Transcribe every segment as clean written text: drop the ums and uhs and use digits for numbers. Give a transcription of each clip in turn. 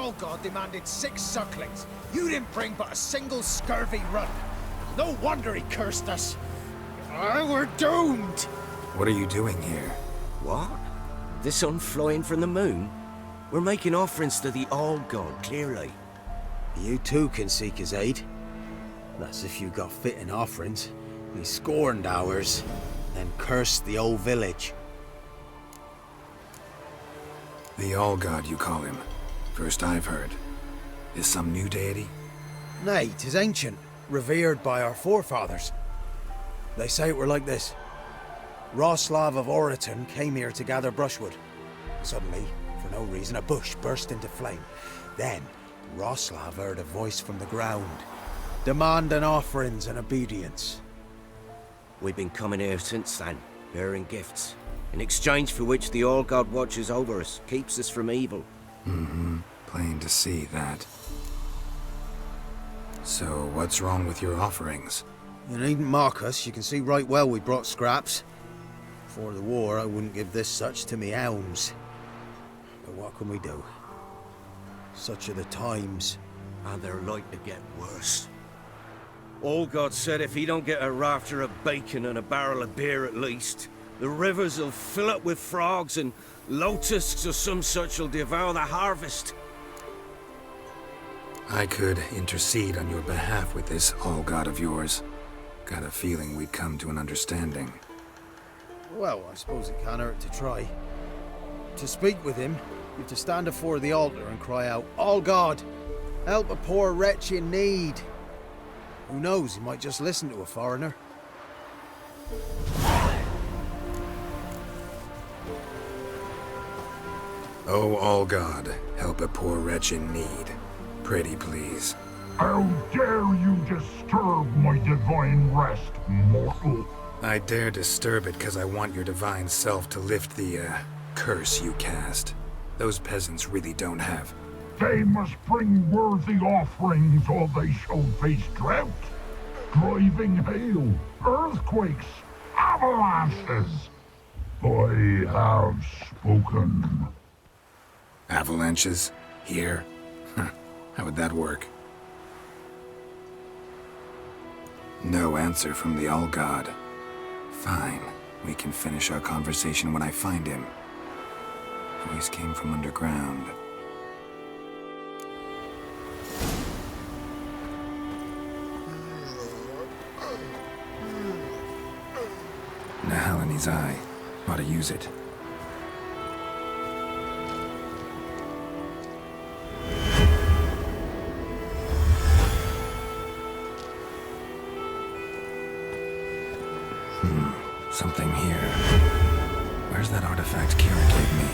Old God demanded 6 sucklings. You didn't bring but a single scurvy run. No wonder he cursed us. We're doomed! What are you doing here? What? The sun flying from the moon? We're making offerings to the Old God, clearly. You too can seek his aid. That's if you got fitting offerings. He scorned ours, then cursed the old village. The All-God, you call him. First I've heard. Is some new deity? Nay, 'tis ancient, revered by our forefathers. They say it were like this. Roslav of Oriton came here to gather brushwood. Suddenly, for no reason, a bush burst into flame. Then, Roslav heard a voice from the ground, demanding offerings and obedience. We've been coming here since then, bearing gifts, in exchange for which the All God watches over us, keeps us from evil. Plain to see that. So, what's wrong with your offerings? You needn't mock us, you can see right well we brought scraps. Before the war, I wouldn't give this such to me elms. But what can we do? Such are the times. And they're like to get worse. All God said if he don't get a rafter of bacon and a barrel of beer at least, the rivers will fill up with frogs and locusts or some such will devour the harvest. I could intercede on your behalf with this All-God of yours. Got a feeling we'd come to an understanding. Well, I suppose it can't hurt to try. To speak with him, you have to stand before the altar and cry out, "All God, help a poor wretch in need." Who knows, he might just listen to a foreigner. Oh, All-God, help a poor wretch in need. Pretty please. How dare you disturb my divine rest, mortal? I dare disturb it because I want your divine self to lift the, curse you cast. Those peasants really don't have. They must bring worthy offerings or they shall face drought, driving hail, earthquakes, avalanches. I have spoken. Avalanches? Here? How would that work? No answer from the All-God. Fine. We can finish our conversation when I find him. Voice came from underground. Nahal in his eye. Ought to use it. Something here. Where's that artifact Kira gave me?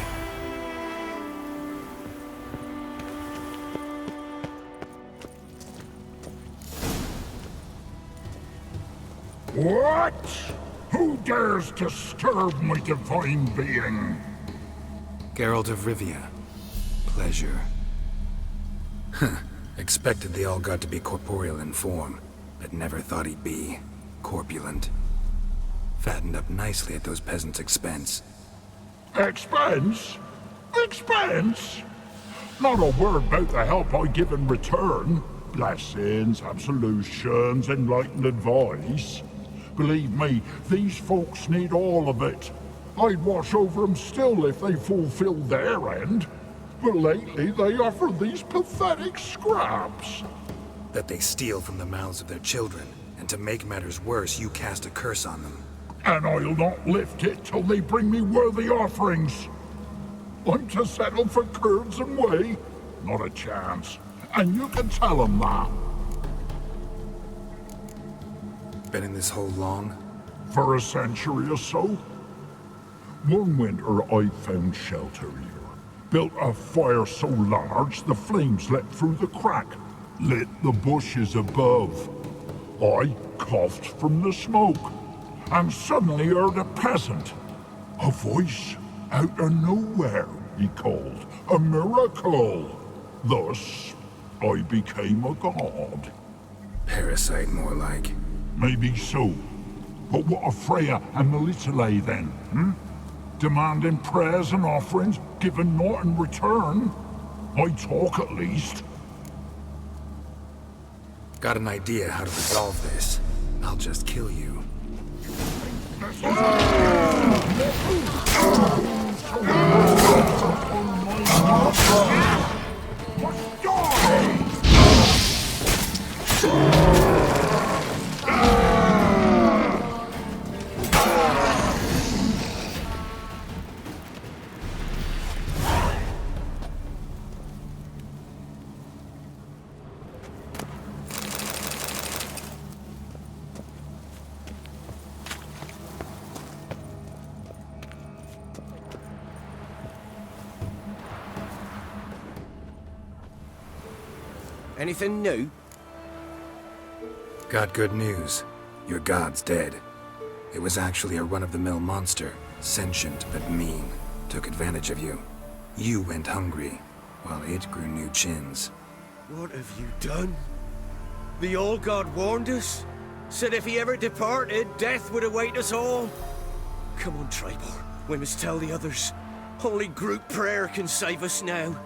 What? Who dares disturb my divine being? Geralt of Rivia. Pleasure. Expected the All-God to be corporeal in form, but never thought he'd be corpulent. Fattened up nicely at those peasants' expense. Expense? Expense? Not a word about the help I give in return. Blessings, absolutions, enlightened advice. Believe me, these folks need all of it. I'd watch over them still if they fulfilled their end. But lately they offer these pathetic scraps. That they steal from the mouths of their children, and to make matters worse, you cast a curse on them. And I'll not lift it till they bring me worthy offerings. I'm to settle for curds and whey? Not a chance. And you can tell them that. Been in this hole long? For a century or so. One winter I found shelter here. Built a fire so large the flames leapt through the crack, lit the bushes above. I coughed from the smoke, and suddenly heard a peasant. A voice out of nowhere, he called. A miracle. Thus, I became a god. Parasite, more like. Maybe so. But what of Freya and Melitele then, Demanding prayers and offerings, given naught in return? I talk at least. Got an idea how to resolve this. I'll just kill you. Anything new? Got good news. Your god's dead. It was actually a run-of-the-mill monster, sentient but mean. Took advantage of you. You went hungry, while it grew new chins. What have you done? The Old God warned us? Said if he ever departed, death would await us all? Come on, Tribor. We must tell the others. Only group prayer can save us now.